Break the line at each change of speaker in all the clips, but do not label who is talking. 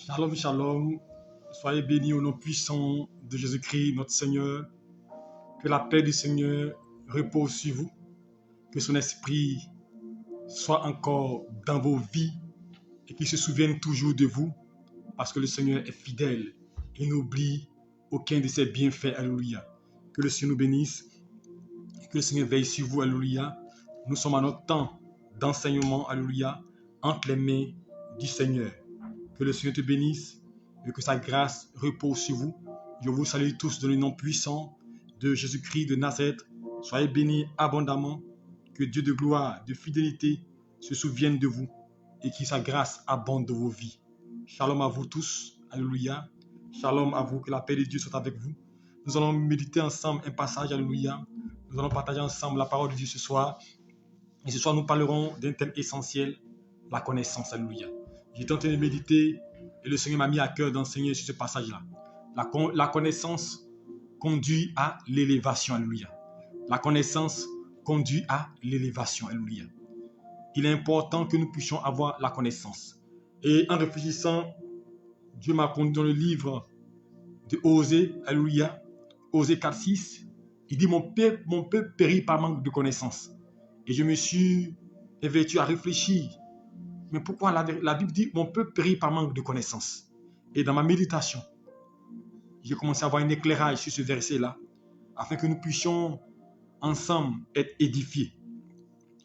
Shalom, shalom. Soyez bénis au nom puissant de Jésus-Christ, notre Seigneur. Que la paix du Seigneur repose sur vous. Que son esprit soit encore dans vos vies et qu'il se souvienne toujours de vous parce que le Seigneur est fidèle et n'oublie aucun de ses bienfaits. Alléluia. Que le Seigneur nous bénisse et que le Seigneur veille sur vous. Alléluia. Nous sommes à notre temps d'enseignement. Alléluia. Entre les mains du Seigneur. Que le Seigneur te bénisse et que sa grâce repose sur vous. Je vous salue tous dans le nom puissant de Jésus-Christ de Nazareth. Soyez bénis abondamment. Que Dieu de gloire, de fidélité se souvienne de vous et que sa grâce abonde dans vos vies. Shalom à vous tous. Alléluia. Shalom à vous. Que la paix de Dieu soit avec vous. Nous allons méditer ensemble un passage. Alléluia. Nous allons partager ensemble la parole de Dieu ce soir. Et ce soir, nous parlerons d'un thème essentiel, la connaissance. Alléluia. J'étais en train de méditer et le Seigneur m'a mis à cœur d'enseigner sur ce passage-là. La connaissance conduit à l'élévation. Alléluia. La connaissance conduit à l'élévation. Alléluia. Il est important que nous puissions avoir la connaissance. Et en réfléchissant, Dieu m'a conduit dans le livre de Osée. Alléluia. Osée 4:6. Il dit mon peuple périt par manque de connaissance. Et je me suis évertu à réfléchir. Mais pourquoi la Bible dit mon peuple périt par manque de connaissance? Et dans ma méditation, j'ai commencé à avoir un éclairage sur ce verset-là, afin que nous puissions ensemble être édifiés.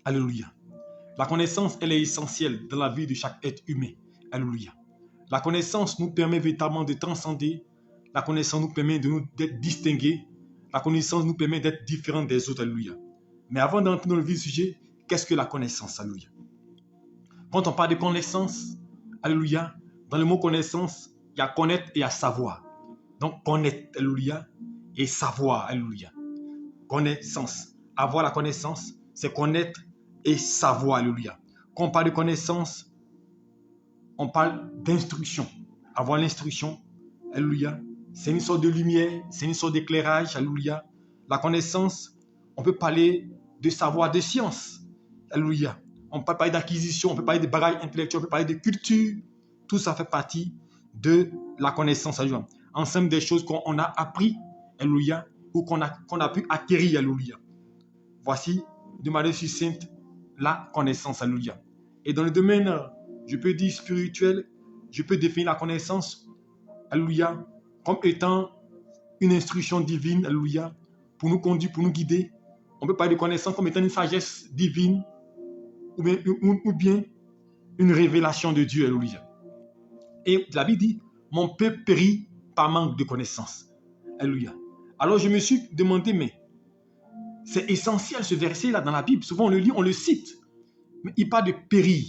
Alléluia. La connaissance, elle est essentielle dans la vie de chaque être humain. Alléluia. La connaissance nous permet véritablement de transcender. La connaissance nous permet d'être distingués. La connaissance nous permet d'être différents des autres. Alléluia. Mais avant d'entrer dans le vif du sujet, qu'est-ce que la connaissance? Alléluia. Quand on parle de connaissance, alléluia, dans le mot connaissance, il y a connaître et il y a savoir. Donc connaître, alléluia, et savoir, alléluia. Connaissance. Avoir la connaissance, c'est connaître et savoir, alléluia. Quand on parle de connaissance, on parle d'instruction. Avoir l'instruction, alléluia, c'est une sorte de lumière, c'est une sorte d'éclairage, alléluia. La connaissance, on peut parler de savoir, de science, alléluia. On peut parler d'acquisition, on peut parler de bagages intellectuels, on peut parler de culture. Tout ça fait partie de la connaissance. Alléluia. Ensemble des choses qu'on a appris, alléluia, ou qu'on a pu acquérir, alléluia. Voici, de manière succincte, la connaissance, alléluia. Et dans le domaine, je peux dire spirituel, je peux définir la connaissance, alléluia, comme étant une instruction divine, alléluia, pour nous conduire, pour nous guider. On peut parler de connaissance comme étant une sagesse divine, ou bien une révélation de Dieu, alléluia. Et la Bible dit, mon peuple périt par manque de connaissance, alléluia. Alors je me suis demandé, mais c'est essentiel ce verset-là dans la Bible. Souvent on le lit, on le cite, mais il parle de périr.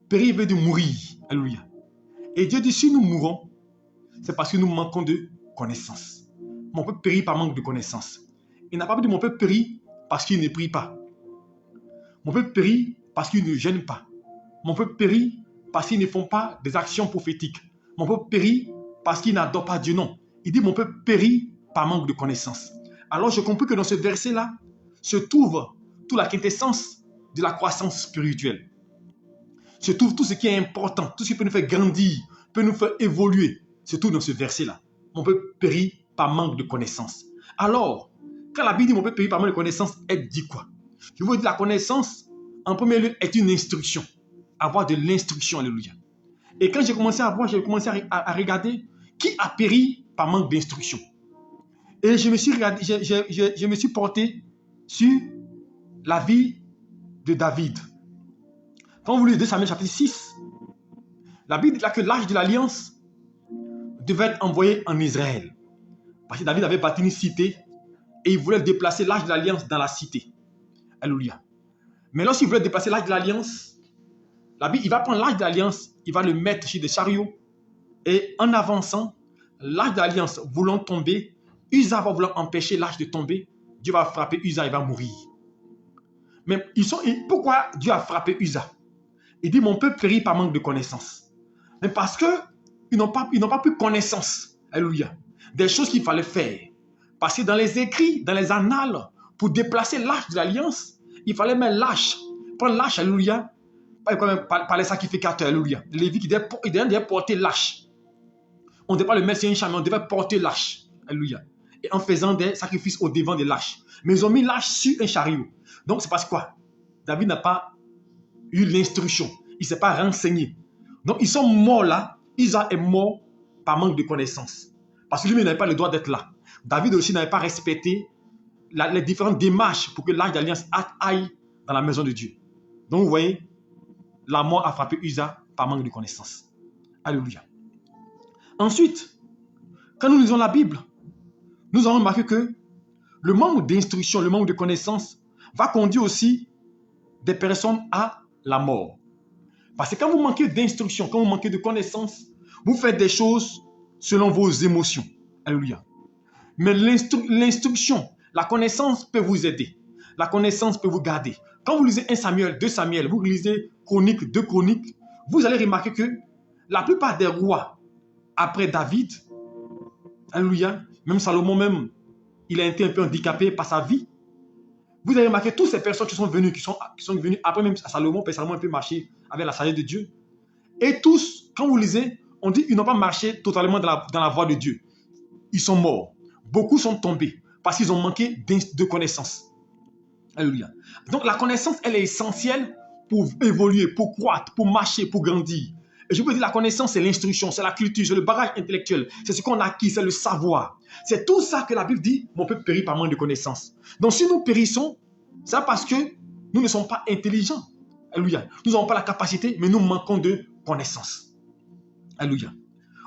Périr veut dire mourir, alléluia. Et Dieu dit, si nous mourons, c'est parce que nous manquons de connaissance. Mon peuple périt par manque de connaissance. Il n'a pas dit mon peuple périt parce qu'il ne prie pas. Mon peuple périt parce qu'ils ne gênent pas. Mon peuple périt parce qu'ils ne font pas des actions prophétiques. Mon peuple périt parce qu'ils n'adorent pas Dieu. Non. Il dit mon peuple périt par manque de connaissance. Alors j'ai compris que dans ce verset-là se trouve toute la quintessence de la croissance spirituelle. Se trouve tout ce qui est important, tout ce qui peut nous faire grandir, peut nous faire évoluer. Se trouve dans ce verset-là. Mon peuple périt par manque de connaissance. Alors, quand la Bible dit mon peuple périt par manque de connaissance, elle dit quoi? Je vous dis, la connaissance, en premier lieu, est une instruction. Avoir de l'instruction, alléluia. Et quand j'ai commencé à voir, j'ai commencé à regarder qui a péri par manque d'instruction. Et je me suis porté sur la vie de David. Quand vous lisez 2 Samuel chapitre 6, la Bible dit là que l'arche de l'alliance devait être envoyée en Israël. Parce que David avait bâti une cité et il voulait déplacer l'arche de l'alliance dans la cité. Alléluia. Mais lorsqu'il voulait déplacer l'arche de l'alliance, la Bible, il va prendre l'arche de l'alliance, il va le mettre sur des chariots. Et en avançant, l'arche de l'alliance voulant tomber, Uza va vouloir empêcher l'arche de tomber. Dieu va frapper Uza, il va mourir. Mais pourquoi Dieu a frappé Uza? Il dit mon peuple périt par manque de connaissance. Mais parce qu'ils n'ont pas pu connaissance. Alléluia. Des choses qu'il fallait faire. Parce que dans les écrits, dans les annales, pour déplacer l'arche de l'alliance, il fallait mettre l'arche, prendre l'arche, alléluia, par les sacrificateurs. Alléluia. Les Lévites, ils devaient porter l'arche. On ne devait pas le mettre sur une chambre, on devait porter l'arche. Alléluia. Et en faisant des sacrifices au devant de l'arche. Mais ils ont mis l'arche sur un chariot. Donc c'est parce que quoi? David n'a pas eu l'instruction. Il ne s'est pas renseigné. Donc ils sont morts là. Isa est mort par manque de connaissance. Parce que lui, il n'avait pas le droit d'être là. David aussi n'avait pas respecté les différentes démarches pour que l'arche d'alliance aille dans la maison de Dieu. Donc vous voyez, la mort a frappé Uza par manque de connaissance. Alléluia. Ensuite, quand nous lisons la Bible, nous avons remarqué que le manque d'instruction, le manque de connaissance va conduire aussi des personnes à la mort. Parce que quand vous manquez d'instruction, quand vous manquez de connaissance, vous faites des choses selon vos émotions. Alléluia. Mais l'instruction, la connaissance peut vous aider. La connaissance peut vous garder. Quand vous lisez 1 Samuel, 2 Samuel, vous lisez Chroniques, 2 Chroniques, vous allez remarquer que la plupart des rois après David, alléluia, même Salomon même, il a été un peu handicapé par sa vie. Vous avez remarqué toutes ces personnes qui sont venues après même Salomon, Salomon a un peu marché avec la sagesse de Dieu. Et tous, quand vous lisez, on dit qu'ils n'ont pas marché totalement dans la voie de Dieu. Ils sont morts. Beaucoup sont tombés parce qu'ils ont manqué de connaissance. Alléluia. Donc la connaissance, elle est essentielle pour évoluer, pour croître, pour marcher, pour grandir. Et je peux dire, la connaissance, c'est l'instruction, c'est la culture, c'est le bagage intellectuel, c'est ce qu'on a acquis, c'est le savoir. C'est tout ça que la Bible dit, mon peuple périt par manque de connaissance. Donc si nous périssons, c'est parce que nous ne sommes pas intelligents. Alléluia. Nous n'avons pas la capacité, mais nous manquons de connaissance. Alléluia.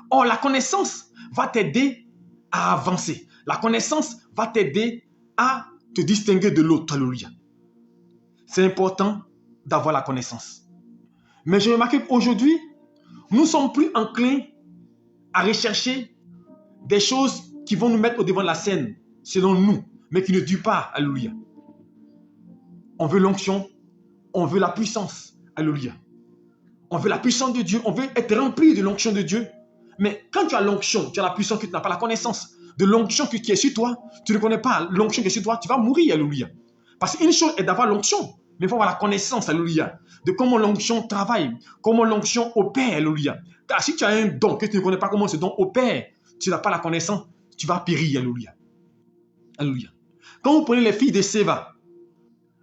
Or, la connaissance va t'aider à avancer. La connaissance va t'aider à te distinguer de l'autre. Alléluia. C'est important d'avoir la connaissance. Mais j'ai remarqué qu'aujourd'hui, nous ne sommes plus enclins à rechercher des choses qui vont nous mettre au devant de la scène, selon nous, mais qui ne durent pas. Alléluia. On veut l'onction, on veut la puissance. Alléluia. On veut la puissance de Dieu, on veut être rempli de l'onction de Dieu. Mais quand tu as l'onction, tu as la puissance, que tu n'as pas la connaissance de l'onction qui est sur toi, tu ne connais pas l'onction qui est sur toi, tu vas mourir. Alléluia. Parce qu'une chose est d'avoir l'onction, mais il faut avoir la connaissance, alléluia, de comment l'onction travaille, comment l'onction opère, alléluia. Car si tu as un don que tu ne connais pas comment ce don opère, tu n'as pas la connaissance, tu vas périr, alléluia. Alléluia. Quand vous prenez les filles de Séva,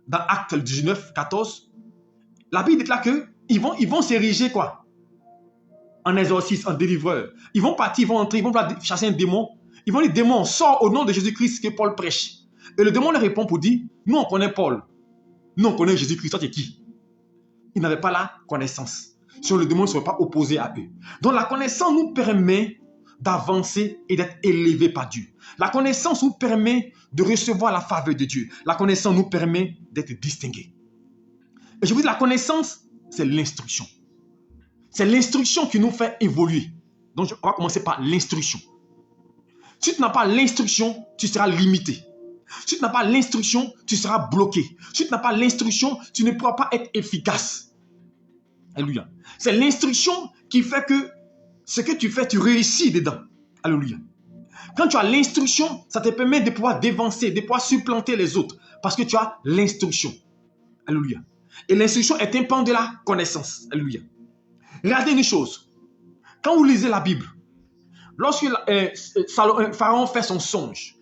dans Actes 19, 14, la Bible déclare qu'ils vont s'ériger quoi? En exorciste, en délivreur. Ils vont partir, ils vont entrer, ils vont chasser un démon. Ils vont dire, démon, sors au nom de Jésus-Christ que Paul prêche. Et le démon leur répond pour dire, nous on connaît Paul. Nous on connaît Jésus-Christ, toi tu es qui? Ils n'avaient pas la connaissance. Sinon le démon ne serait pas opposé à eux. Donc la connaissance nous permet d'avancer et d'être élevé par Dieu. La connaissance nous permet de recevoir la faveur de Dieu. La connaissance nous permet d'être distingués. Et je vous dis, la connaissance, c'est l'instruction. C'est l'instruction qui nous fait évoluer. Donc on va commencer par l'instruction. Si tu n'as pas l'instruction, tu seras limité. Si tu n'as pas l'instruction, tu seras bloqué. Si tu n'as pas l'instruction, tu ne pourras pas être efficace. Alléluia. C'est l'instruction qui fait que ce que tu fais, tu réussis dedans. Alléluia. Quand tu as l'instruction, ça te permet de pouvoir dévancer, de pouvoir supplanter les autres. Parce que tu as l'instruction. Alléluia. Et l'instruction est un pan de la connaissance. Alléluia. Regardez une chose. Quand vous lisez la Bible, lorsque Pharaon fait son songe,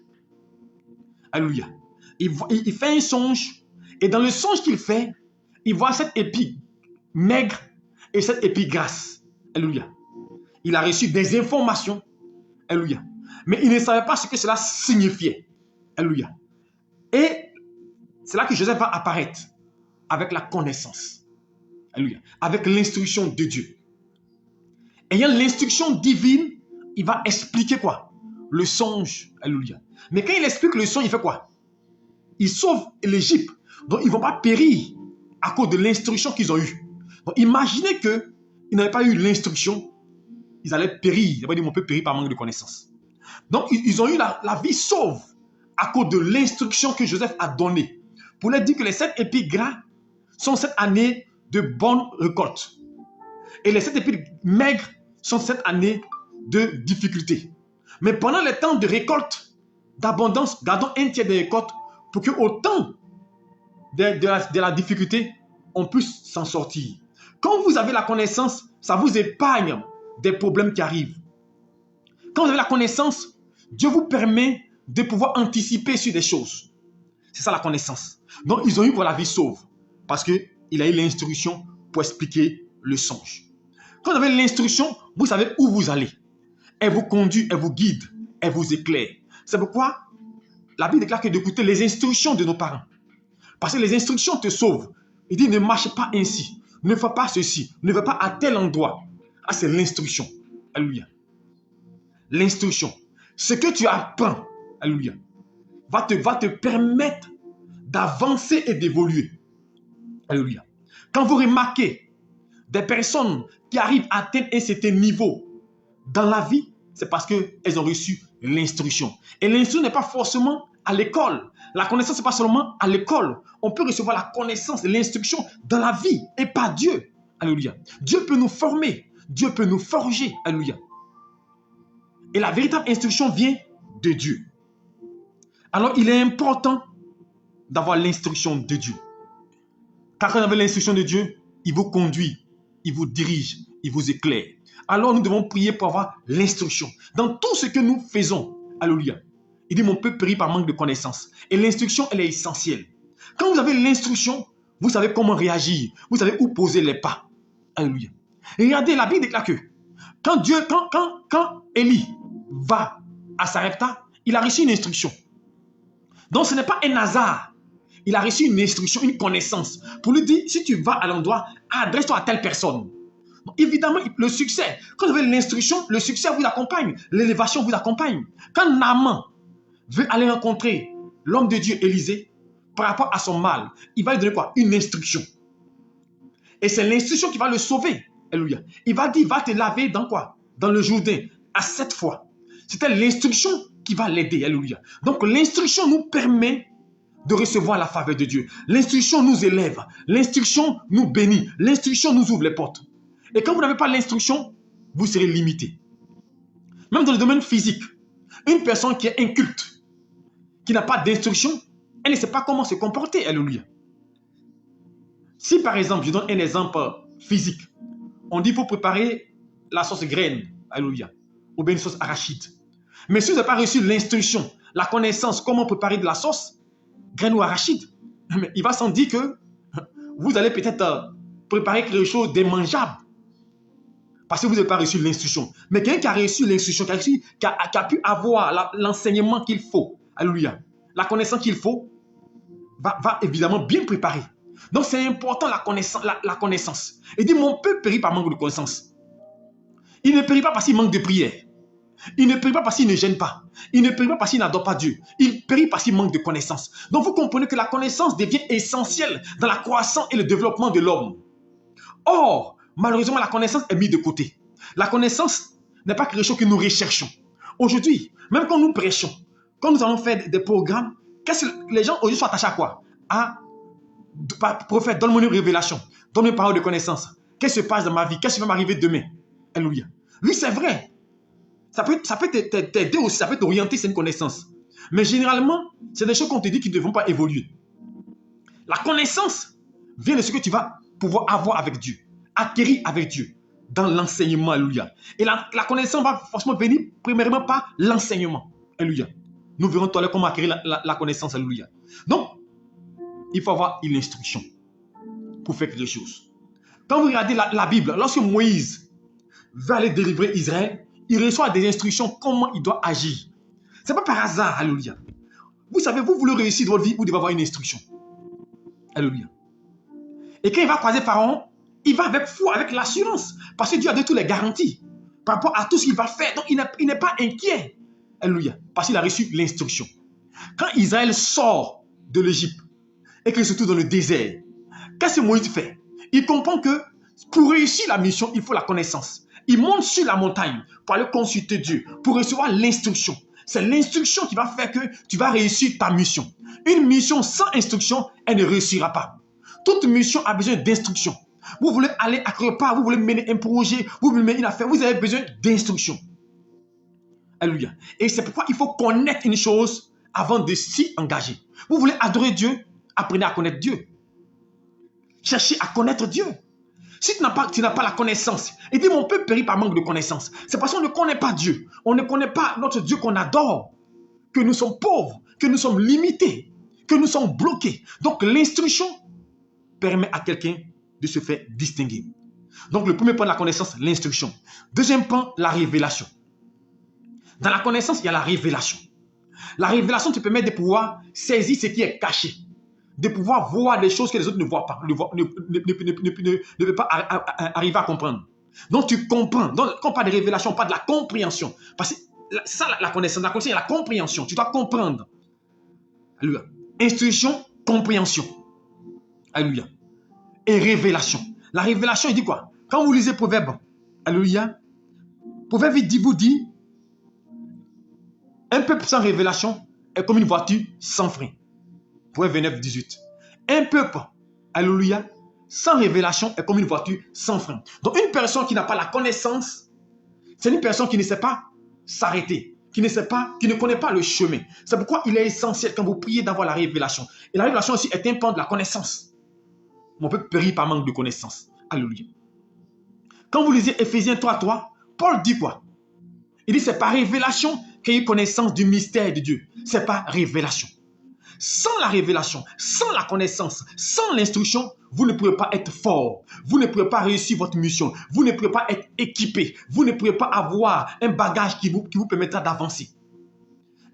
alléluia, il fait un songe, et dans le songe qu'il fait, il voit cette épée maigre et cette épée grasse. Alléluia. Il a reçu des informations. Alléluia. Mais il ne savait pas ce que cela signifiait. Alléluia. Et c'est là que Joseph va apparaître avec la connaissance. Alléluia. Avec l'instruction de Dieu. Ayant l'instruction divine, il va expliquer quoi? Le songe. Alléluia. Mais quand il explique le songe, il fait quoi? Il sauve l'Égypte. Donc ils ne vont pas périr à cause de l'instruction qu'ils ont eue. Donc imaginez qu'ils n'avaient pas eu l'instruction, ils allaient périr. Ils allaient dire, mon peuple périt par manque de connaissance. Donc ils ont eu la vie sauve à cause de l'instruction que Joseph a donnée. Pour leur dire que les 7 épis gras sont 7 années de bonne récolte. Et les 7 épis maigres sont 7 années de difficulté. Mais pendant les temps de récolte, d'abondance, gardons un tiers de récolte pour qu'au temps de la difficulté, on puisse s'en sortir.
Quand vous avez la connaissance, ça vous épargne des problèmes qui arrivent. Quand vous avez la connaissance, Dieu vous permet de pouvoir anticiper sur des choses. C'est ça la connaissance. Donc, ils ont eu pour la vie sauve. Parce qu'il a eu l'instruction pour expliquer le songe. Quand vous avez l'instruction, vous savez où vous allez. Elle vous conduit, elle vous guide, elle vous éclaire. C'est pourquoi la Bible déclare que d'écouter les instructions de nos parents. Parce que les instructions te sauvent. Il dit ne marche pas ainsi, ne fais pas ceci, ne va pas à tel endroit. Ah, c'est l'instruction. Alléluia. L'instruction. Ce que tu apprends, alléluia, va te permettre d'avancer et d'évoluer. Alléluia. Quand vous remarquez des personnes qui arrivent à atteindre un certain niveau dans la vie, c'est parce qu'elles ont reçu l'instruction. Et l'instruction n'est pas forcément à l'école. La connaissance, ce n'est pas seulement à l'école. On peut recevoir la connaissance et l'instruction dans la vie et par Dieu. Alléluia. Dieu peut nous former. Dieu peut nous forger. Alléluia. Et la véritable instruction vient de Dieu. Alors, il est important d'avoir l'instruction de Dieu. Car quand vous avez l'instruction de Dieu, il vous conduit, il vous dirige, il vous éclaire. Alors, nous devons prier pour avoir l'instruction. Dans tout ce que nous faisons, alléluia, il dit, mon peuple périt par manque de connaissance. Et l'instruction, elle est essentielle. Quand vous avez l'instruction, vous savez comment réagir. Vous savez où poser les pas. Alléluia. Et regardez, la Bible déclare que quand Élie va à Sarepta, il a reçu une instruction. Donc, ce n'est pas un hasard. Il a reçu une instruction, une connaissance. Pour lui dire, si tu vas à l'endroit, adresse-toi à telle personne. Donc, évidemment, le succès, quand vous avez l'instruction, le succès vous accompagne. L'élévation vous accompagne. Quand Naaman veut aller rencontrer l'homme de Dieu, Élisée, par rapport à son mal, il va lui donner quoi? Une instruction. Et c'est l'instruction qui va le sauver. Alléluia. Il va dire, va te laver dans quoi? Dans le Jourdain, à 7 fois. C'était l'instruction qui va l'aider. Alléluia. Donc, l'instruction nous permet de recevoir la faveur de Dieu. L'instruction nous élève. L'instruction nous bénit. L'instruction nous ouvre les portes. Et quand vous n'avez pas l'instruction, vous serez limité. Même dans le domaine physique, une personne qui est inculte, qui n'a pas d'instruction, elle ne sait pas comment se comporter. Alléluia. Si par exemple, je donne un exemple physique, on dit qu'il faut préparer la sauce graine, alléluia, ou bien une sauce arachide. Mais si vous n'avez pas reçu l'instruction, la connaissance, comment préparer de la sauce, graine ou arachide, il va sans dire que vous allez peut-être préparer quelque chose d'immangeable. Parce que vous n'avez pas reçu l'instruction. Mais quelqu'un qui a reçu l'instruction, qui a pu avoir l'enseignement qu'il faut, alléluia, la connaissance qu'il faut, va évidemment bien préparer. Donc c'est important la connaissance. Il dit, mon peuple périt par manque de connaissance. Il ne périt pas parce qu'il manque de prière. Il ne périt pas parce qu'il ne gêne pas. Il ne périt pas parce qu'il n'adore pas Dieu. Il périt parce qu'il manque de connaissance. Donc vous comprenez que la connaissance devient essentielle dans la croissance et le développement de l'homme. Or, malheureusement, la connaissance est mise de côté. La connaissance n'est pas quelque chose que nous recherchons. Aujourd'hui, même quand nous prêchons, quand nous allons faire des programmes, qu'est-ce que les gens aujourd'hui sont attachés à quoi? Prophète, donne-moi une révélation. Donne-moi une parole de connaissance. Qu'est-ce qui se passe dans ma vie? Qu'est-ce qui va m'arriver demain? Alléluia. Oui, c'est vrai. Ça peut t'aider aussi, ça peut t'orienter, c'est une connaissance. Mais généralement, c'est des choses qu'on te dit qui ne devront pas évoluer. La connaissance vient de ce que tu vas pouvoir avoir avec Dieu, acquérir avec Dieu, dans l'enseignement, alléluia. Et la connaissance va forcément venir premièrement par l'enseignement, alléluia. Nous verrons tout à l'heure comment acquérir la connaissance, alléluia. Donc, il faut avoir une instruction pour faire quelque chose. Quand vous regardez la Bible, lorsque Moïse va aller délivrer Israël, il reçoit des instructions comment il doit agir. Ce n'est pas par hasard, alléluia. Vous savez, vous voulez réussir dans votre vie, vous devez avoir une instruction. Alléluia. Et quand il va croiser Pharaon, il va avec foi, avec l'assurance. Parce que Dieu a donné toutes les garanties par rapport à tout ce qu'il va faire. Donc, il n'est pas inquiet. Alléluia. Parce qu'il a reçu l'instruction. Quand Israël sort de l'Égypte et qu'il se trouve dans le désert, qu'est-ce que Moïse fait? Il comprend que pour réussir la mission, il faut la connaissance. Il monte sur la montagne pour aller consulter Dieu, pour recevoir l'instruction. C'est l'instruction qui va faire que tu vas réussir ta mission. Une mission sans instruction, elle ne réussira pas. Toute mission a besoin d'instruction. Vous voulez aller à quelque part, vous voulez mener un projet, vous voulez mener une affaire, vous avez besoin d'instruction. Alléluia. Et c'est pourquoi il faut connaître une chose avant de s'y engager. Vous voulez adorer Dieu, apprenez à connaître Dieu. Cherchez à connaître Dieu. Si tu n'as pas la connaissance, il dit mon peuple périt par manque de connaissance. C'est parce qu'on ne connaît pas Dieu. On ne connaît pas notre Dieu qu'on adore, que nous sommes pauvres, que nous sommes limités, que nous sommes bloqués. Donc l'instruction permet à quelqu'un de se faire distinguer. Donc le premier point de la connaissance, l'instruction. Deuxième point, la révélation. Dans la connaissance, il y a la révélation. La révélation te permet de pouvoir saisir ce qui est caché, de pouvoir voir des choses que les autres ne voient pas, ne peuvent pas arriver à comprendre. Donc tu comprends. Donc quand on parle de révélation, on parle de la compréhension. Parce que c'est ça la connaissance. La connaissance, il y a la compréhension. Tu dois comprendre. Alléluia. Instruction, compréhension. Alléluia. Et révélation. La révélation, il dit quoi? Quand vous lisez Proverbe, alléluia, Proverbe vous dit, un peuple sans révélation est comme une voiture sans frein. Proverbe 29, 18. Un peuple, alléluia, sans révélation est comme une voiture sans frein. Donc une personne qui n'a pas la connaissance, c'est une personne qui ne sait pas s'arrêter, qui ne connaît pas le chemin. C'est pourquoi il est essentiel quand vous priez d'avoir la révélation. Et la révélation aussi est un pan de la connaissance. Mon peuple périt par manque de connaissance. Alléluia. Quand vous lisez Ephésiens 3:3, Paul dit quoi? Il dit c'est par révélation qu'il y a eu connaissance du mystère de Dieu. C'est par révélation. Sans la révélation, sans la connaissance, sans l'instruction, vous ne pouvez pas être fort. Vous ne pouvez pas réussir votre mission. Vous ne pouvez pas être équipé. Vous ne pouvez pas avoir un bagage qui vous permettra d'avancer.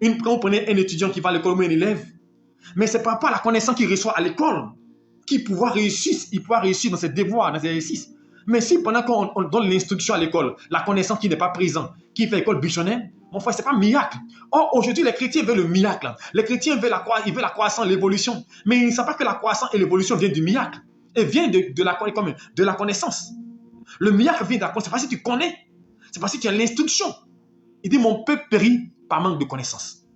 Quand vous prenez un étudiant qui va à l'école ou un élève, mais ce n'est pas la connaissance qu'il reçoit à l'école qui pourra réussir dans ses devoirs, dans ses exercices. Mais si pendant qu'on donne l'instruction à l'école, la connaissance qui n'est pas présente, qui fait école buissonnaire, mon frère, ce n'est pas un miracle. Or, aujourd'hui, les chrétiens veulent le miracle. Les chrétiens veulent la croissance, l'évolution. Mais ils ne savent pas que la croissance et l'évolution viennent du miracle. Et viennent de la connaissance. Le miracle vient de la connaissance. C'est parce que tu connais. C'est parce que tu as l'instruction. Il dit, mon peuple périt par manque de connaissance.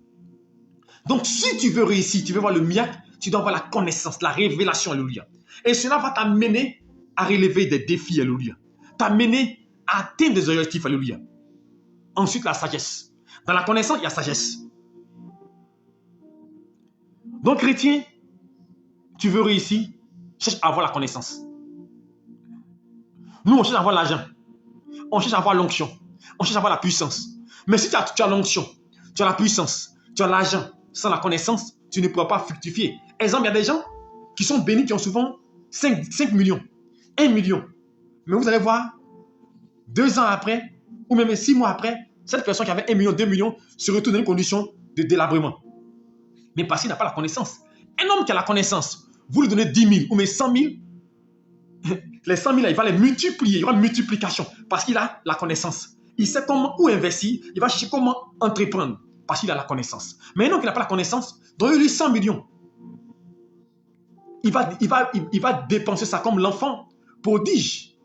Donc, si tu veux réussir, tu veux voir le miracle, tu dois avoir la connaissance, la révélation, alléluia. Et cela va t'amener à relever des défis, alléluia. T'amener à atteindre des objectifs, alléluia. Ensuite, la sagesse. Dans la connaissance, il y a sagesse. Donc, chrétien, tu veux réussir, cherche à avoir la connaissance. Nous, on cherche à avoir l'argent. On cherche à avoir l'onction. On cherche à avoir la puissance. Mais si tu as l'onction, tu as la puissance, tu as l'argent, sans la connaissance, tu ne pourras pas fructifier. Exemple, il y a des gens qui sont bénis, qui ont souvent 5 millions, 1 million. Mais vous allez voir, 2 ans après, ou même 6 mois après, cette personne qui avait 1 million, 2 millions, se retrouve dans une condition de délabrement. Mais parce qu'il n'a pas la connaissance. Un homme qui a la connaissance, vous lui donnez 10 000 ou même 100 000, les 100 000, il va les multiplier, il y aura une multiplication parce qu'il a la connaissance. Il sait comment où investir, il va chercher comment entreprendre parce qu'il a la connaissance. Mais un homme qui n'a pas la connaissance, donnez-lui 100 millions. Il va dépenser ça comme l'enfant prodige.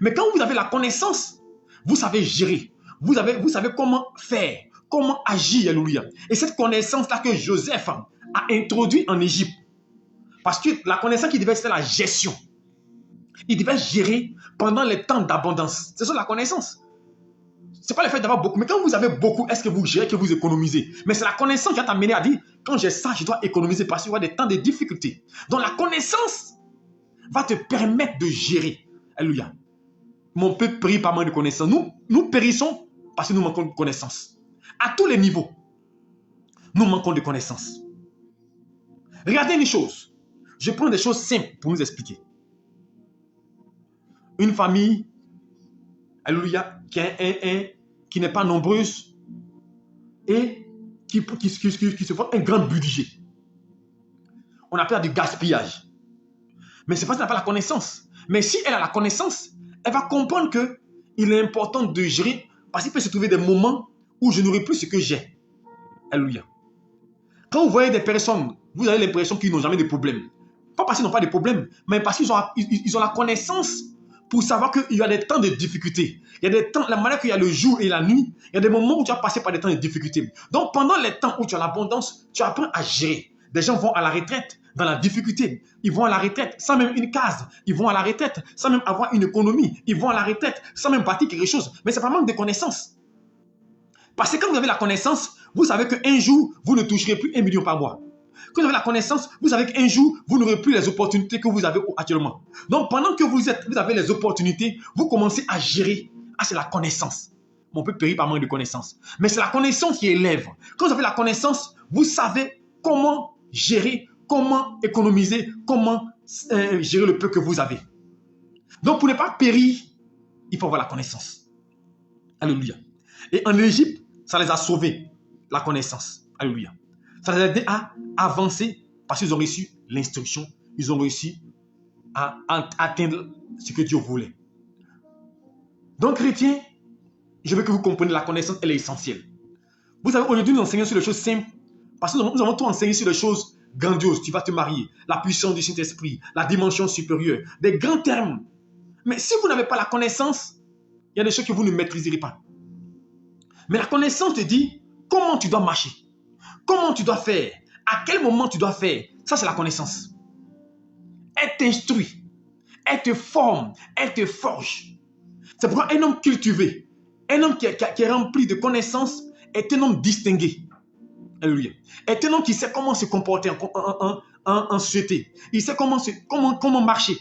Mais quand vous avez la connaissance, vous savez gérer. Vous savez comment faire, comment agir, alléluia. Et cette connaissance-là que Joseph a introduite en Égypte, parce que la connaissance qu'il devait, c'est la gestion. Il devait gérer pendant les temps d'abondance. C'est ça la connaissance. Ce n'est pas le fait d'avoir beaucoup. Mais quand vous avez beaucoup, est-ce que vous gérez, que vous économisez? Mais c'est la connaissance qui va t'amener à dire, quand j'ai ça, je dois économiser parce qu'il y aura des temps de difficultés. Donc la connaissance va te permettre de gérer. Alléluia. Mon peuple périt par manque de connaissance. Nous périssons parce que nous manquons de connaissance. À tous les niveaux, nous manquons de connaissance. Regardez une chose. Je prends des choses simples pour nous expliquer. Une famille, alléluia, qui n'est pas nombreuse et qui se fait un grand budget. On appelle ça du gaspillage. Mais c'est parce qu'elle n'a pas la connaissance. Mais si elle a la connaissance, elle va comprendre qu'il est important de gérer parce qu'il peut se trouver des moments où je n'aurai plus ce que j'ai. Alléluia. Quand vous voyez des personnes, vous avez l'impression qu'ils n'ont jamais de problème. Pas parce qu'ils n'ont pas de problème, mais parce qu'ils ont la connaissance pour savoir qu'il y a des temps de difficulté. Il y a des temps, la manière qu'il y a le jour et la nuit, il y a des moments où tu vas passer par des temps de difficulté. Donc pendant les temps où tu as l'abondance, tu apprends à gérer. Des gens vont à la retraite dans la difficulté. Ils vont à la retraite sans même une case. Ils vont à la retraite sans même avoir une économie. Ils vont à la retraite sans même bâtir quelque chose. Mais c'est pas manque de connaissance. Parce que quand vous avez la connaissance, vous savez qu'un jour, vous ne toucherez plus 1 million par mois. Quand vous avez la connaissance, vous savez qu'un jour, vous n'aurez plus les opportunités que vous avez actuellement. Donc, pendant que vous avez les opportunités, vous commencez à gérer. Ah, c'est la connaissance. On peut périr par manque de connaissance. Mais c'est la connaissance qui élève. Quand vous avez la connaissance, vous savez comment gérer, comment économiser, comment gérer le peu que vous avez. Donc, pour ne pas périr, il faut avoir la connaissance. Alléluia. Et en Égypte, ça les a sauvés, la connaissance. Alléluia. Ça les a aidés à avancer parce qu'ils ont reçu l'instruction. Ils ont réussi à atteindre ce que Dieu voulait. Donc, chrétiens, je veux que vous compreniez la connaissance, elle est essentielle. Vous savez, aujourd'hui, nous enseignons sur les choses simples parce que nous avons tout enseigné sur les choses grandioses. Tu vas te marier, la puissance du Saint-Esprit, la dimension supérieure, des grands termes. Mais si vous n'avez pas la connaissance, il y a des choses que vous ne maîtriserez pas. Mais la connaissance te dit comment tu dois marcher, comment tu dois faire, à quel moment tu dois faire. Ça, c'est la connaissance. Elle t'instruit, elle te forme, elle te forge. C'est pourquoi un homme cultivé, un homme qui est rempli de connaissances est un homme distingué. Alléluia. Est un homme qui sait comment se comporter en société. Il sait comment marcher.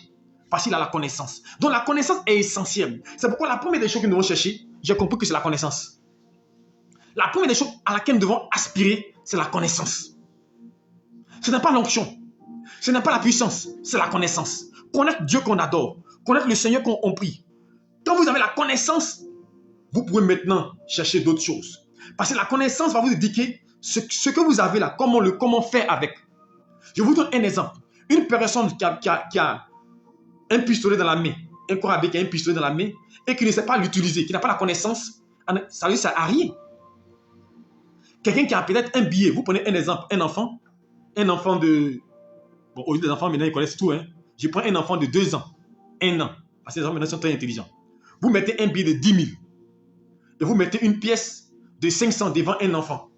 Parce qu'il a la connaissance. Donc la connaissance est essentielle. C'est pourquoi la première des choses que nous devons chercher, j'ai compris que c'est la connaissance. La première des choses à laquelle nous devons aspirer, c'est la connaissance. Ce n'est pas l'onction. Ce n'est pas la puissance. C'est la connaissance. Connaître Dieu qu'on adore. Connaître le Seigneur qu'on prie. Quand vous avez la connaissance, vous pouvez maintenant chercher d'autres choses. Parce que la connaissance va vous indiquer ce que vous avez là, comment faire avec. Je vous donne un exemple. Une personne qui a un pistolet dans la main, un corps avec un pistolet dans la main, et qui ne sait pas l'utiliser, qui n'a pas la connaissance, ça ne sert à rien. Quelqu'un qui a peut-être un billet, vous prenez un exemple, un enfant de... Bon, aujourd'hui, les enfants, maintenant, ils connaissent tout. Hein. Je prends un enfant de 2 ans, 1 an, parce que les enfants, maintenant, sont très intelligents. Vous mettez un billet de 10 000, et vous mettez une pièce de 500 devant un enfant.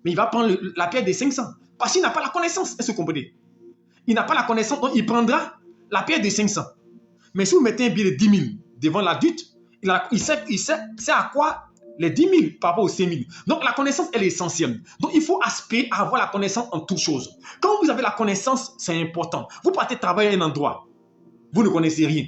Mais il va prendre la pièce de 500, parce qu'il n'a pas la connaissance. Est-ce que vous comprenez? Il n'a pas la connaissance, donc il prendra la pièce de 500. Mais si vous mettez un billet de 10 000 devant l'adulte, il sait à quoi les 10 000 par rapport aux 5 000. Donc la connaissance, elle est essentielle. Donc il faut aspirer à avoir la connaissance en toutes choses. Quand vous avez la connaissance, c'est important. Vous partez travailler à un endroit, vous ne connaissez rien.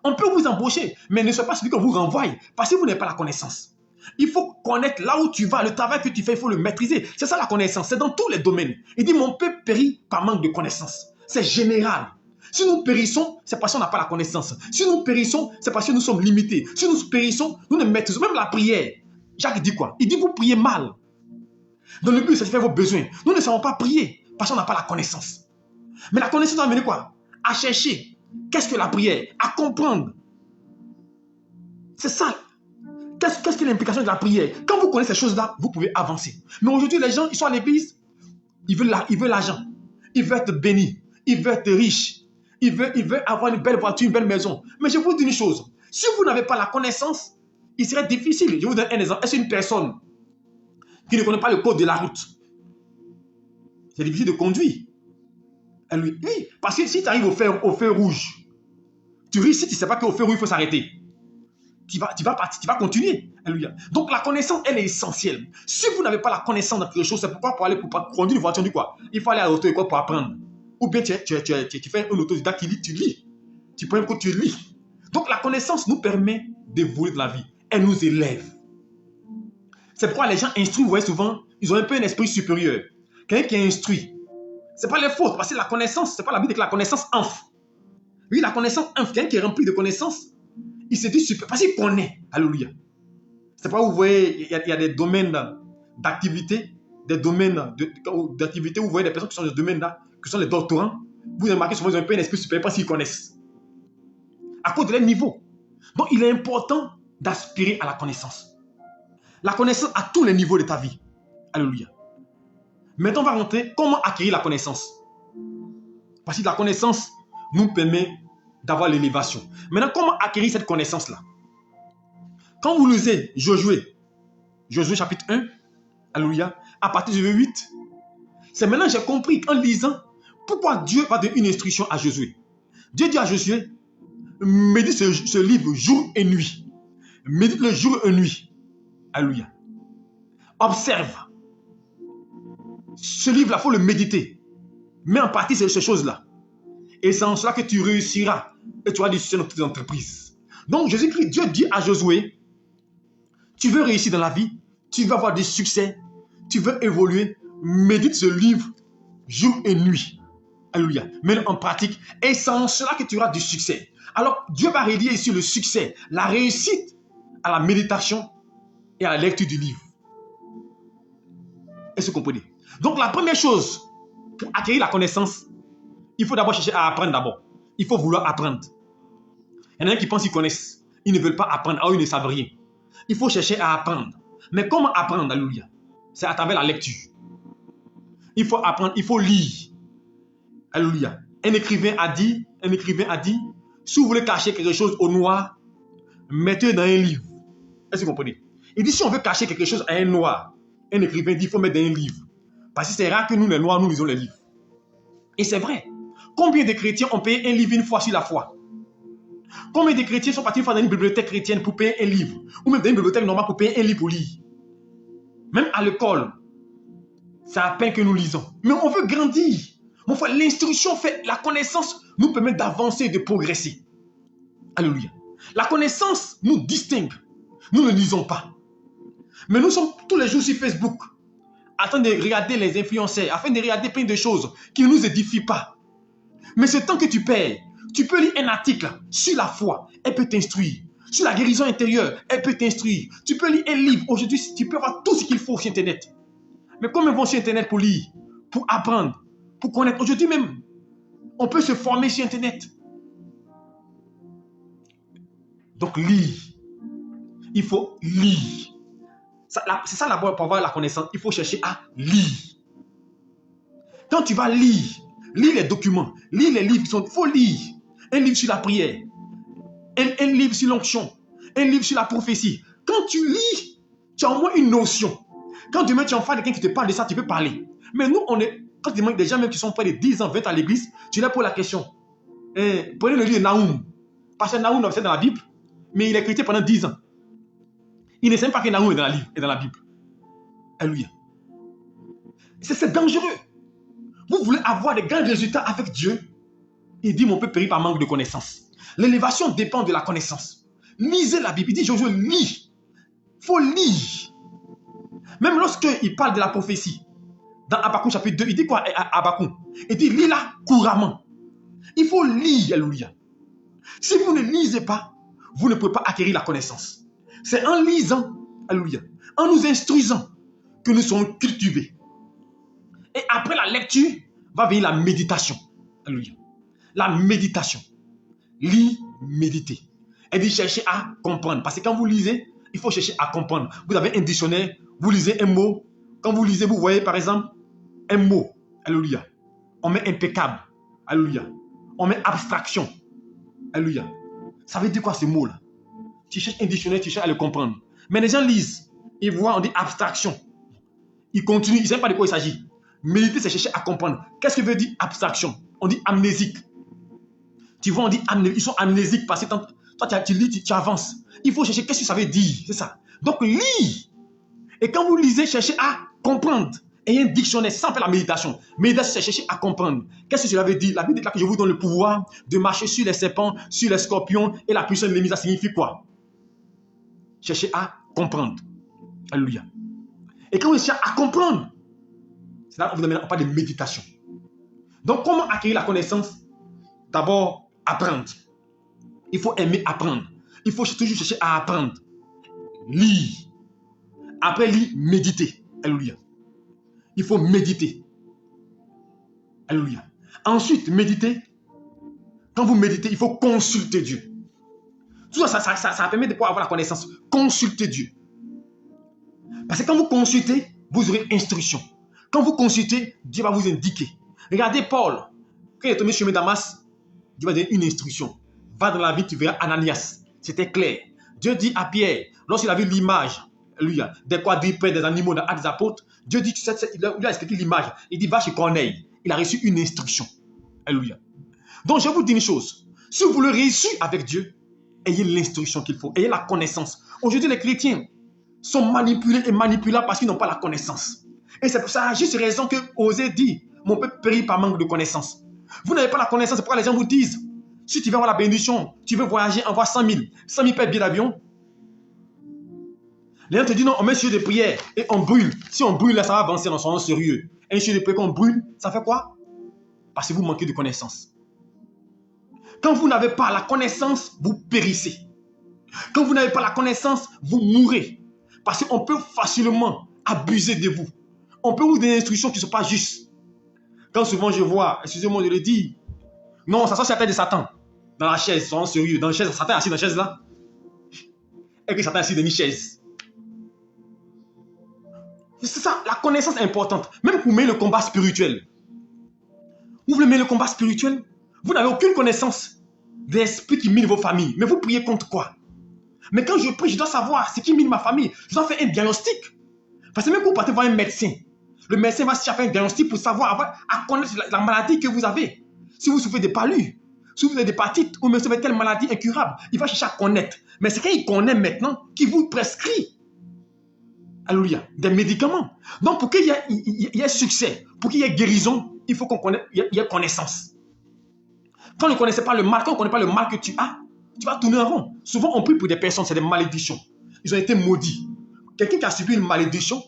On peut vous embaucher, mais ne soit pas celui qu'on vous renvoie parce que vous n'avez pas la connaissance. Il faut connaître là où tu vas, le travail que tu fais, il faut le maîtriser. C'est ça la connaissance, c'est dans tous les domaines. Il dit, mon peuple périt par manque de connaissance. C'est général. Si nous périssons, c'est parce qu'on n'a pas la connaissance. Si nous périssons, c'est parce que nous sommes limités. Si nous périssons, nous ne maîtrisons même la prière. Jacques dit quoi? Il dit, vous priez mal. Dans le but de satisfaire vos besoins. Nous ne savons pas prier parce qu'on n'a pas la connaissance. Mais la connaissance va amener quoi? À chercher. Qu'est-ce que la prière? À comprendre. C'est ça. Qu'est-ce que l'implication de la prière? Quand vous connaissez ces choses-là, vous pouvez avancer. Mais aujourd'hui, les gens, ils sont à l'église, ils veulent l'argent. Ils veulent être bénis. Ils veulent être riches. Ils veulent avoir une belle voiture, une belle maison. Mais je vous dis une chose. Si vous n'avez pas la connaissance, il serait difficile. Je vous donne un exemple. Est-ce une personne qui ne connaît pas le code de la route? C'est difficile de conduire. Oui, parce que si tu arrives au feu rouge, tu risques, si tu ne sais pas qu'au feu rouge, il faut s'arrêter. Tu vas continuer. Alléluia. Donc la connaissance, elle est essentielle. Si vous n'avez pas la connaissance de quelque chose, c'est pourquoi pour conduire une voiture, on dit quoi? Il faut aller à l'auto-école pour apprendre. Ou bien tu fais un autodidacte, tu lis. Tu prends un cours, tu lis. Donc la connaissance nous permet d'évoluer de la vie. Elle nous élève. C'est pourquoi les gens instruits, vous voyez souvent, ils ont un peu un esprit supérieur. Quelqu'un qui est instruit, ce n'est pas les fautes, parce que la connaissance, ce n'est pas la Bible que la connaissance enfle. Oui, la connaissance enfle. Quelqu'un qui est rempli de connaissances, il se dit super, parce qu'il connaît. Alléluia. C'est pas où vous voyez, il y a des domaines d'activité, des domaines d'activité où vous voyez des personnes qui sont dans ce domaine-là, qui sont les doctorants. Vous remarquez souvent, ils ont un peu un esprit supérieur parce qu'ils connaissent. À cause de leur niveau. Donc, il est important d'aspirer à la connaissance. La connaissance à tous les niveaux de ta vie. Alléluia. Maintenant, on va rentrer comment acquérir la connaissance. Parce que la connaissance nous permet d'avoir l'élévation. Maintenant, comment acquérir cette connaissance-là? Quand vous lisez Josué chapitre 1, alléluia, à partir du verset 8, c'est maintenant que j'ai compris en lisant pourquoi Dieu va donner une instruction à Josué. Dieu dit à Josué, médite ce livre jour et nuit. Médite le jour et nuit. Alléluia. Observe. Ce livre-là, il faut le méditer. Mets en pratique ces choses-là. Et c'est en cela que tu réussiras. Et tu auras du succès dans toutes tes entreprises. Donc Jésus-Christ, Dieu dit à Josué, tu veux réussir dans la vie, tu veux avoir du succès, tu veux évoluer, médite ce livre jour et nuit. Alléluia. Mets-le en pratique. Et c'est en cela que tu auras du succès. Alors Dieu va relier ici le succès, la réussite à la méditation et à la lecture du livre. Est-ce que vous comprenez? Donc la première chose, pour acquérir la connaissance, il faut d'abord chercher à apprendre d'abord. Il faut vouloir apprendre. Il y en a qui pensent qu'ils connaissent. Ils ne veulent pas apprendre. Ah, ils ne savent rien. Il faut chercher à apprendre. Mais comment apprendre, alléluia? C'est à travers la lecture. Il faut apprendre, il faut lire. Alléluia. Un écrivain a dit, si vous voulez cacher quelque chose au noir, mettez-le dans un livre. Est-ce que vous comprenez? Il dit, si on veut cacher quelque chose à un noir, un écrivain dit, il faut mettre dans un livre. Parce que c'est rare que nous, les noirs, nous lisons les livres. Et c'est vrai. Combien de chrétiens ont payé un livre une fois sur la foi? Combien de chrétiens sont partis une fois dans une bibliothèque chrétienne pour payer un livre? Ou même dans une bibliothèque normale pour payer un livre pour lire? Même à l'école, c'est à peine que nous lisons. Mais on veut grandir. Mon frère, l'instruction fait, la connaissance nous permet d'avancer et de progresser. Alléluia. La connaissance nous distingue. Nous ne lisons pas. Mais nous sommes tous les jours sur Facebook, afin de regarder les influenceurs, afin de regarder plein de choses qui ne nous édifient pas. Mais ce temps que tu perds, tu peux lire un article sur la foi, elle peut t'instruire. Sur la guérison intérieure, elle peut t'instruire. Tu peux lire un livre. Aujourd'hui, tu peux avoir tout ce qu'il faut sur Internet. Mais combien vont sur Internet pour lire, pour apprendre, pour connaître? Aujourd'hui même, on peut se former sur Internet. Donc, lire. Il faut lire. C'est ça d'abord pour avoir la connaissance. Il faut chercher à lire. Quand tu vas lire les documents, lire les livres, il faut lire. Un livre sur la prière, un livre sur l'onction, un livre sur la prophétie. Quand tu lis, tu as au moins une notion. Quand demain tu en fais quelqu'un qui te parle de ça, tu peux parler. Mais nous, quand tu demandes des gens même qui sont près de 10 ans, 20 ans à l'église, tu leur poses la question. Prenez le livre de Naoum. Parce que Naoum, c'est dans la Bible, mais il est chrétien pendant 10 ans. Il ne sait même pas que Naoum est dans la Bible. Alléluia. C'est dangereux. Vous voulez avoir des grands résultats avec Dieu? Il dit, mon peuple périt par manque de connaissance. L'élévation dépend de la connaissance. Lisez la Bible. Il dit, Josué, lis. Il faut lire. Même lorsqu'il parle de la prophétie, dans Habakkuk chapitre 2, il dit quoi à Habakkuk? Il dit, lis-la couramment. Il faut lire, alléluia. Si vous ne lisez pas, vous ne pouvez pas acquérir la connaissance. C'est en lisant, alléluia, en nous instruisant que nous sommes cultivés. Et après la lecture, va venir la méditation. Alléluia. La méditation. Lire, méditer. Elle dit chercher à comprendre. Parce que quand vous lisez, il faut chercher à comprendre. Vous avez un dictionnaire, vous lisez un mot. Quand vous lisez, vous voyez par exemple un mot. Alléluia. On met impeccable. Alléluia. On met abstraction. Alléluia. Ça veut dire quoi ce mot-là? Tu cherches un dictionnaire, tu cherches à le comprendre. Mais les gens lisent. Ils voient, on dit abstraction. Ils continuent, ils ne savent pas de quoi il s'agit. Méditer, c'est chercher à comprendre. Qu'est-ce que veut dire abstraction? On dit amnésique. Tu vois, on dit amnésique. Ils sont amnésiques parce que toi, tu lis, tu avances. Il faut chercher qu'est-ce que ça veut dire. C'est ça. Donc, lis. Et quand vous lisez, cherchez à comprendre. Et un dictionnaire sans faire la méditation. Méditation, c'est chercher à comprendre. Qu'est-ce que cela veut dire? La Bible dit que je vous donne le pouvoir de marcher sur les serpents, sur les scorpions et la puissance de l'ennemi. Ça signifie quoi? Cherchez à comprendre. Alléluia. Et quand vous cherchez à comprendre, c'est là qu'on vous amène à parler de méditation. Donc, comment acquérir la connaissance? D'abord, apprendre. Il faut aimer apprendre. Il faut toujours chercher à apprendre. Lire. Après lire, méditer. Alléluia. Il faut méditer. Alléluia. Ensuite, méditer. Quand vous méditez, il faut consulter Dieu. Tout ça, ça permet de pouvoir avoir la connaissance. Consulter Dieu. Parce que quand vous consultez, vous aurez instruction. Quand vous consultez, Dieu va vous indiquer. Regardez Paul. Quand il est tombé sur le chemin Damas, Dieu va donner une instruction. Va dans la ville, tu verras Ananias. C'était clair. Dieu dit à Pierre, lorsqu'il a vu l'image, lui, des quadrupèdes, des animaux dans Actes des Apôtres, Dieu dit, il a expliqué l'image. Il dit, va chez Corneille. Il a reçu une instruction. Alléluia. Donc, je vous dis une chose. Si vous voulez réussir avec Dieu, ayez l'instruction qu'il faut. Ayez la connaissance. Aujourd'hui, les chrétiens sont manipulés et manipulables parce qu'ils n'ont pas la connaissance. Et c'est pour ça, juste raison que Osée dit, mon peuple périt par manque de connaissance. Vous n'avez pas la connaissance, c'est pourquoi les gens vous disent, si tu veux avoir la bénédiction, tu veux voyager, envoie 100 000. 100 000 paires de billets d'avion. Les gens te disent non, on met sur des prières et on brûle. Si on brûle, là, ça va avancer dans son nom sérieux. Un sur des prières qu'on brûle, ça fait quoi? Parce que vous manquez de connaissance. Quand vous n'avez pas la connaissance, vous périssez. Quand vous n'avez pas la connaissance, vous mourrez. Parce qu'on peut facilement abuser de vous. On peut vous donner des instructions qui ne sont pas justes. Quand souvent je vois, excusez-moi de le dire, non, ça sort sur la tête de Satan. Dans la chaise, soyons sérieux. Dans la chaise, Satan est assis dans la chaise là. Et que Satan est assis dans une chaise. C'est ça, la connaissance est importante. Même pour mener le combat spirituel. Vous voulez mener le combat spirituel? Vous n'avez aucune connaissance des esprits qui minent vos familles. Mais vous priez contre quoi? Mais quand je prie, je dois savoir ce qui mine ma famille. Je dois faire un diagnostic. Parce que même quand vous partez voir un médecin, le médecin va faire un diagnostic pour savoir, à connaître la maladie que vous avez. Si vous souffrez de palud, si vous avez des hépatites, ou même si vous avez telle maladie incurable, il va chercher à connaître. Mais c'est quand il connaît maintenant qu'il vous prescrit. Alléluia. Des médicaments. Donc, pour qu'il y ait succès, pour qu'il y ait guérison, il faut qu'on connaisse, il y ait connaissance. Quand on ne connaissait pas le mal, quand on ne connaît pas le mal que tu vas tourner en rond. Souvent, on prie pour des personnes, c'est des malédictions. Ils ont été maudits. Quelqu'un qui a subi une malédiction,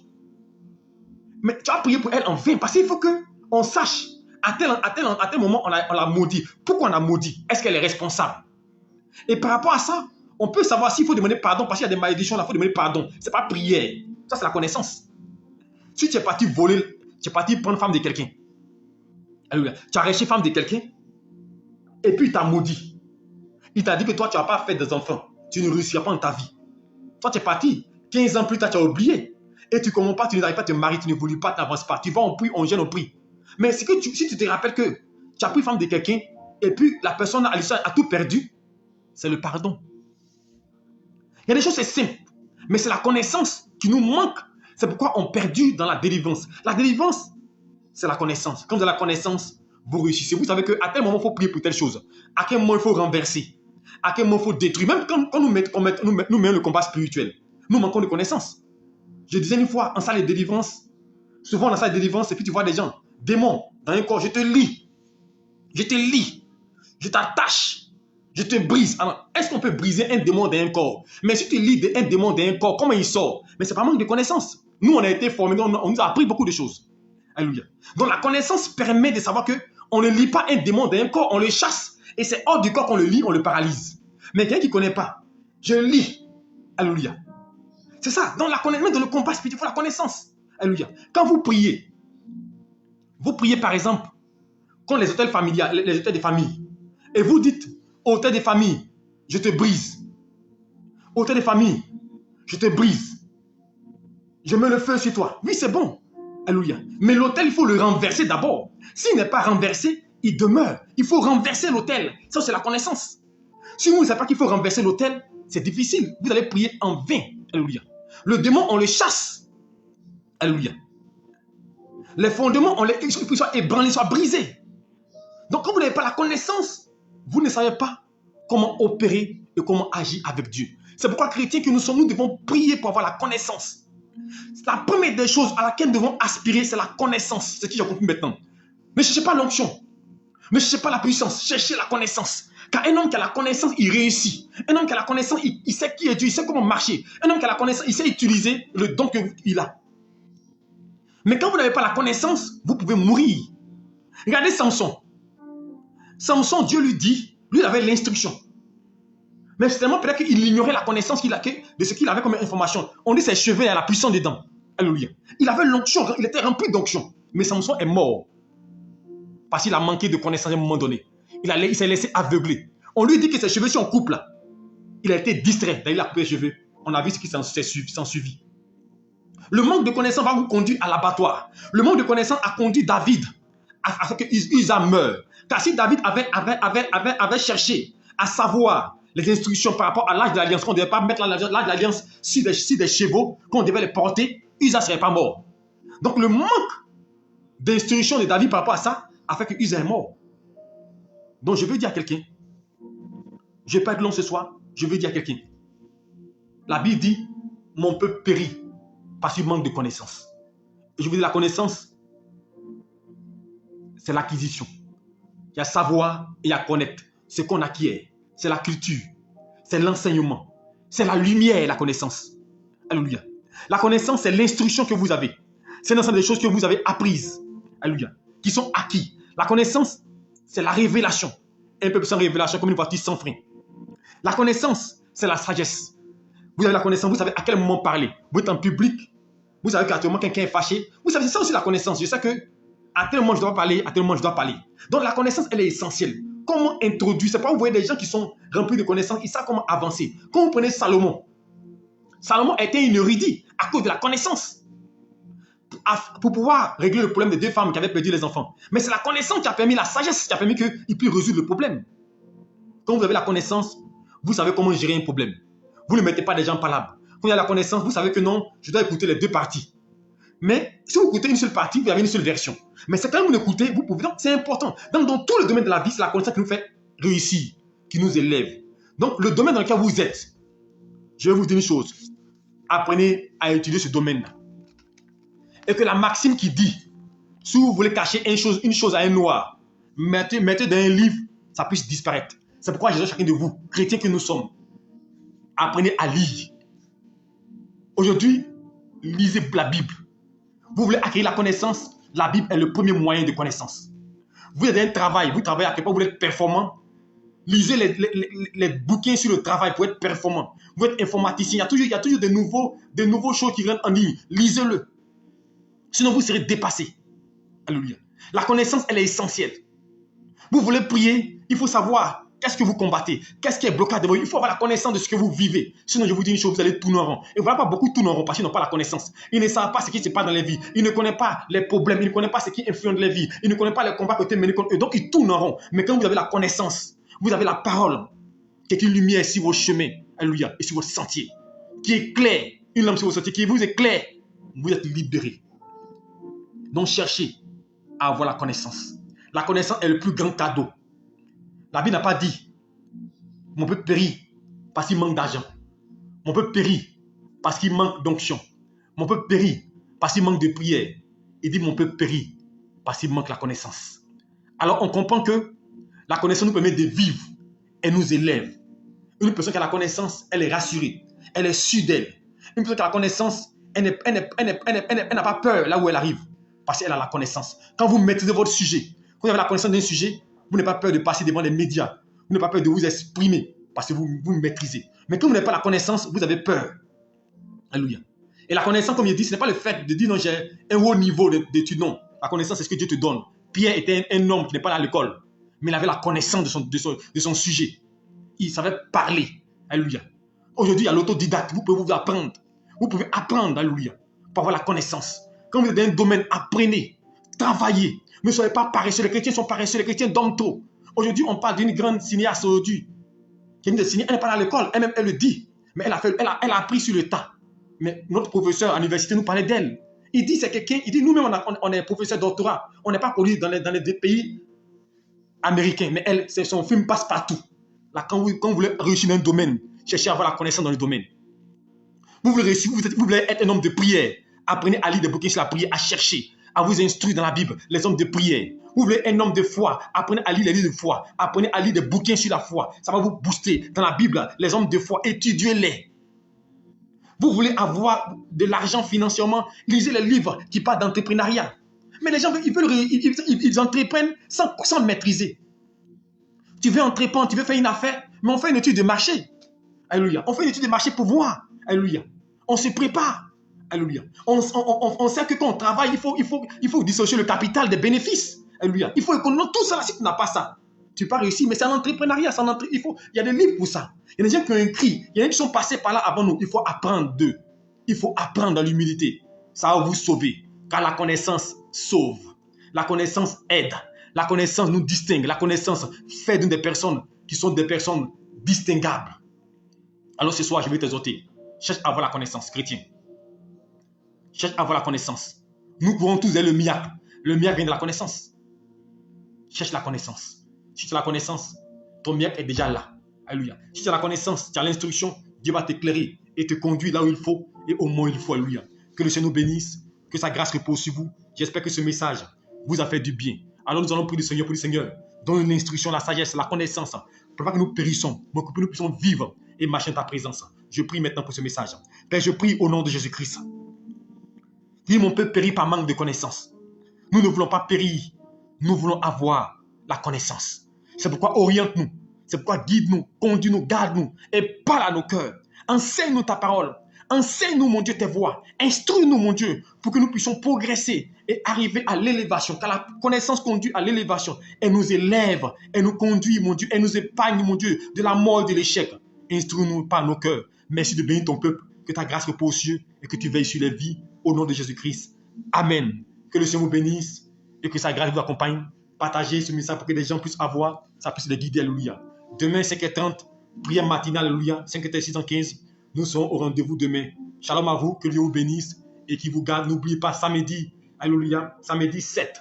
mais tu vas prier pour elle en vain, parce qu'il faut qu'on sache à tel moment on l'a maudit. Pourquoi on l'a maudit? Est-ce qu'elle est responsable? Et par rapport à ça, on peut savoir s'il faut demander pardon, parce qu'il y a des malédictions, il faut demander pardon. Ce n'est pas prière. Ça, c'est la connaissance. Si tu es parti voler, tu es parti prendre femme de quelqu'un, tu as arraché femme de quelqu'un, et puis il t'a maudit. Il t'a dit que toi, tu n'as pas fait des enfants. Tu ne réussiras pas dans ta vie. Toi, tu es parti. 15 ans plus tard, tu as oublié. Et tu ne comprends pas, tu n'arrives pas à te marier, tu ne voulais pas, tu n'avances pas. Tu vas, on prie, on gêne, on prie. Mais si tu te rappelles que tu as pris femme de quelqu'un, et puis la personne a tout perdu, c'est le pardon. Il y a des choses, c'est simple. Mais c'est la connaissance qui nous manque. C'est pourquoi on perdu dans la délivrance. La délivrance, c'est la connaissance. Quand vous avez la connaissance, vous réussissez. Vous savez qu'à tel moment, il faut prier pour telle chose. À quel moment, il faut renverser. À quel moment, il faut détruire. Même quand nous mettons le combat spirituel, nous manquons de connaissance. Je disais une fois, en salle de délivrance, souvent dans salle de délivrance, et puis tu vois des gens, démons, dans un corps, je te lis, je t'attache, je te brise. Alors, est-ce qu'on peut briser un démon dans un corps? Mais si tu lis un démon dans un corps, comment il sort? Mais c'est pas manque de connaissance. Nous, on a été formés, on nous a appris beaucoup de choses. Alléluia. Donc la connaissance permet de savoir qu'on ne lit pas un démon dans un corps, on le chasse. Et c'est hors du corps qu'on le lit, on le paralyse. Mais quelqu'un qui ne connaît pas, je lis. Alléluia. C'est ça. Dans la connaissance, dans le combat spirituel, il faut la connaissance. Alléluia. Quand vous priez par exemple, contre les hôtels familiaux, les hôtels des familles, et vous dites, hôtel des familles, je te brise. Hôtel des familles, je te brise. Je mets le feu sur toi. Oui, c'est bon. Alléluia. Mais l'autel, il faut le renverser d'abord. S'il n'est pas renversé, il demeure. Il faut renverser l'autel. Ça, c'est la connaissance. Si vous ne savez pas qu'il faut renverser l'autel, c'est difficile. Vous allez prier en vain. Alléluia. Le démon, on le chasse. Alléluia. Les fondements, il faut qu'ils soient ébranlés, soient brisés. Donc, quand vous n'avez pas la connaissance, vous ne savez pas comment opérer et comment agir avec Dieu. C'est pourquoi, chrétiens que nous sommes, nous devons prier pour avoir la connaissance. La première des choses à laquelle nous devons aspirer, c'est la connaissance. C'est ce que j'ai compris maintenant. Ne cherchez pas l'onction. Ne cherchez pas la puissance. Cherchez la connaissance. Car un homme qui a la connaissance, il réussit. Un homme qui a la connaissance, il sait qui est Dieu, il sait comment marcher. Un homme qui a la connaissance, il sait utiliser le don qu'il a. Mais quand vous n'avez pas la connaissance, vous pouvez mourir. Regardez Samson. Samson, Dieu lui dit, lui il avait l'instruction. Mais finalement, peut-être qu'il ignorait la connaissance de ce qu'il avait comme information. On dit ses cheveux, il y a la puissance dedans. Alléluia. Il avait l'onction, il était rempli d'onction. Mais Samson est mort. Parce qu'il a manqué de connaissance à un moment donné. Il s'est laissé aveugler. On lui dit que ses cheveux, si on coupe là, il a été distrait. D'ailleurs, il a coupé les cheveux. On a vu ce qui s'en suivi. Le manque de connaissance va vous conduire à l'abattoir. Le manque de connaissance a conduit David à ce que Usa meure. Car si David avait cherché à savoir les instructions par rapport à l'âge de l'alliance, qu'on ne devait pas mettre l'âge de l'alliance sur des chevaux, qu'on devait les porter, Usa ne serait pas mort. Donc le manque d'instruction de David par rapport à ça a fait que Usa est mort. Donc je veux dire à quelqu'un, je ne vais pas être long ce soir, je veux dire à quelqu'un, la Bible dit, mon peuple périt parce qu'il manque de connaissance. Je vous dis, la connaissance, c'est l'acquisition. Il y a savoir et il y a connaître. Ce qu'on acquiert, c'est la culture, c'est l'enseignement, c'est la lumière, la connaissance. Alléluia. La connaissance, c'est l'instruction que vous avez. C'est l'ensemble des choses que vous avez apprises. Alléluia. Qui sont acquis. La connaissance, c'est la révélation. Un peu sans révélation, comme une voiture sans frein. La connaissance, c'est la sagesse. Vous avez la connaissance, vous savez à quel moment parler. Vous êtes en public, vous savez qu'actuellement quelqu'un est fâché. Vous savez, c'est ça aussi la connaissance. Je sais que à tel moment je dois parler, à tel moment je dois parler. Donc la connaissance, elle est essentielle. Comment introduire? C'est pas vous voyez des gens qui sont remplis de connaissances, ils savent comment avancer. Quand vous prenez Salomon, Salomon était une érudit à cause de la connaissance. Pour pouvoir régler le problème des deux femmes qui avaient perdu les enfants. Mais c'est la connaissance qui a permis, la sagesse qui a permis qu'il puisse résoudre le problème. Quand vous avez la connaissance, vous savez comment gérer un problème. Vous ne mettez pas des gens palables. Quand vous avez la connaissance, vous savez que non, je dois écouter les deux parties. Mais si vous écoutez une seule partie, vous avez une seule version. Mais c'est quand vous l'écoutez, vous pouvez. Donc c'est important. Donc dans tous les domaines de la vie, c'est la connaissance qui nous fait réussir, qui nous élève. Donc le domaine dans lequel vous êtes, je vais vous dire une chose. Apprenez à étudier ce domaine-là. Et que la maxime qui dit, si vous voulez cacher une chose à un noir, mettez dans un livre, ça puisse disparaître. C'est pourquoi je dis à chacun de vous, chrétiens que nous sommes, apprenez à lire. Aujourd'hui, lisez la Bible. Vous voulez acquérir la connaissance, la Bible est le premier moyen de connaissance. Vous avez un travail, vous travaillez à quelque part, vous voulez être performant. Lisez les bouquins sur le travail pour être performant. Vous êtes informaticien, il y a toujours de nouveaux choses qui rentrent en ligne. Lisez-le. Sinon, vous serez dépassé. Alléluia. La connaissance, elle est essentielle. Vous voulez prier, il faut savoir qu'est-ce que vous combattez, qu'est-ce qui est bloqué devant vous. Il faut avoir la connaissance de ce que vous vivez. Sinon, je vous dis une chose, vous allez tourner en rond. Et voilà pas beaucoup tournent en rond parce qu'ils n'ont pas la connaissance. Ils ne savent pas ce qui se passe dans les vies. Ils ne connaissent pas les problèmes. Ils ne connaissent pas ce qui influence les vies. Ils ne connaissent pas les combats qui ont été menés contre eux. Donc, ils tournent en rond. Mais quand vous avez la connaissance, vous avez la parole, qui est une lumière sur vos chemins, alléluia, et sur votre sentier, qui éclaire, une lampe sur vos sentiers, qui vous éclaire, vous êtes libéré. Donc, cherchez à avoir la connaissance. La connaissance est le plus grand cadeau. La Bible n'a pas dit mon peuple périt parce qu'il manque d'argent. Mon peuple périt parce qu'il manque d'onction. Mon peuple périt parce qu'il manque de prière. Il dit mon peuple périt parce qu'il manque la connaissance. Alors on comprend que la connaissance nous permet de vivre. Elle nous élève. Une personne qui a la connaissance, elle est rassurée. Elle est sûre d'elle. Une personne qui a la connaissance, elle n'a pas peur là où elle arrive. Parce qu'elle a la connaissance. Quand vous maîtrisez votre sujet, quand vous avez la connaissance d'un sujet, vous n'avez pas peur de passer devant les médias. Vous n'avez pas peur de vous exprimer parce que vous maîtrisez. Mais quand vous n'avez pas la connaissance, vous avez peur. Alléluia. Et la connaissance, comme il dit, ce n'est pas le fait de dire non, j'ai un haut niveau d'études. Non. La connaissance, c'est ce que Dieu te donne. Pierre était un homme qui n'est pas allé à l'école, mais il avait la connaissance de son sujet. Il savait parler. Alléluia. Aujourd'hui, il y a l'autodidacte. Vous pouvez vous apprendre. Vous pouvez apprendre, alléluia, pour avoir la connaissance. Quand vous êtes dans un domaine, apprenez, travaillez. Ne soyez pas paresseux. Les chrétiens sont paresseux. Les chrétiens dorment trop. Aujourd'hui, on parle d'une grande cinéaste aujourd'hui. Elle n'est pas à l'école. Elle-même, elle le dit. Mais elle a appris sur le tas. Mais notre professeur à l'université nous parlait d'elle. Il dit, c'est quelqu'un, il dit, nous-mêmes, on est professeur de doctorat. On n'est pas connu dans les pays américains. Mais elle, son film passe partout. Là, quand vous voulez réussir dans un domaine, cherchez à avoir la connaissance dans le domaine. Vous voulez réussir, vous voulez être un homme de prière. Apprenez à lire des bouquins sur la prière, à chercher, à vous instruire dans la Bible, les hommes de prière. Vous voulez un homme de foi, apprenez à lire les livres de foi, apprenez à lire des bouquins sur la foi. Ça va vous booster. Dans la Bible, les hommes de foi, étudiez-les. Vous voulez avoir de l'argent financièrement, lisez les livres qui parlent d'entrepreneuriat. Mais les gens, ils entreprennent sans maîtriser. Tu veux entreprendre, tu veux faire une affaire, mais on fait une étude de marché. Alléluia. On fait une étude de marché pour voir. Alléluia. On se prépare. Alléluia. On sait que quand on travaille, il faut dissocier le capital des bénéfices. Alléluia. Il faut économiser tout ça. Si tu n'as pas ça, tu ne peux pas réussir. Mais c'est un entrepreneuriat. Il y a des livres pour ça. Il y a des gens qui ont écrit. Il y a des gens qui sont passés par là avant nous. Il faut apprendre d'eux. Il faut apprendre dans l'humilité. Ça va vous sauver. Car la connaissance sauve. La connaissance aide. La connaissance nous distingue. La connaissance fait d'une des personnes qui sont des personnes distinguables. Alors ce soir, je vais t'exhorter. Cherche à avoir la connaissance, chrétien. Cherche à avoir la connaissance. Nous pouvons tous aider le miracle. Le miracle vient de la connaissance. Cherche la connaissance. Si tu as la connaissance, ton miracle est déjà là. Alléluia. Si tu as la connaissance, tu as l'instruction, Dieu va t'éclairer et te conduire là où il faut et au moment où il faut. Alléluia. Que le Seigneur nous bénisse. Que Que sa grâce repose sur vous. J'espère que ce message vous a fait du bien. Alors nous allons prier du Seigneur pour le Seigneur. Donne l'instruction, la sagesse, la connaissance. Pour pas que nous périssons, mais que nous puissions vivre et marcher dans ta présence. Je prie maintenant pour ce message. Père, je prie au nom de Jésus-Christ. Dis, mon peuple périt par manque de connaissance. Nous ne voulons pas périr. Nous voulons avoir la connaissance. C'est pourquoi oriente-nous. C'est pourquoi guide-nous, conduis-nous, garde-nous et parle à nos cœurs. Enseigne-nous ta parole. Enseigne-nous, mon Dieu, tes voies. Instruis-nous, mon Dieu, pour que nous puissions progresser et arriver à l'élévation. Car la connaissance conduit à l'élévation. Elle nous élève, elle nous conduit, mon Dieu. Elle nous épargne, mon Dieu, de la mort et de l'échec. Instruis-nous par nos cœurs. Merci de bénir ton peuple. Que ta grâce repose sur eux et que tu veilles sur les vies. Au nom de Jésus-Christ. Amen. Que le Seigneur vous bénisse et que sa grâce vous accompagne. Partagez ce message pour que les gens puissent avoir, ça puisse les guider. Alléluia. Demain, 5h30, prière matinale. Alléluia. 5h615. Nous serons au rendez-vous demain. Shalom à vous. Que Dieu vous bénisse et qu'il vous garde. N'oubliez pas, samedi, alléluia, samedi 7,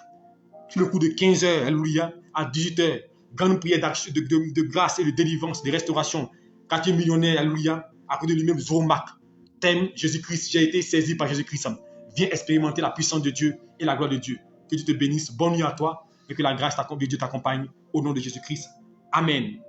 sur le coup de 15h, alléluia, à 18h, grande prière de grâce et de délivrance, de restauration. Quartier millionnaire, alléluia, à côté de lui-même, Zoromac. Thème Jésus-Christ, j'ai été saisi par Jésus-Christ. Viens expérimenter la puissance de Dieu et la gloire de Dieu. Que Dieu te bénisse. Bonne nuit à toi et que la grâce de Dieu t'accompagne au nom de Jésus-Christ. Amen.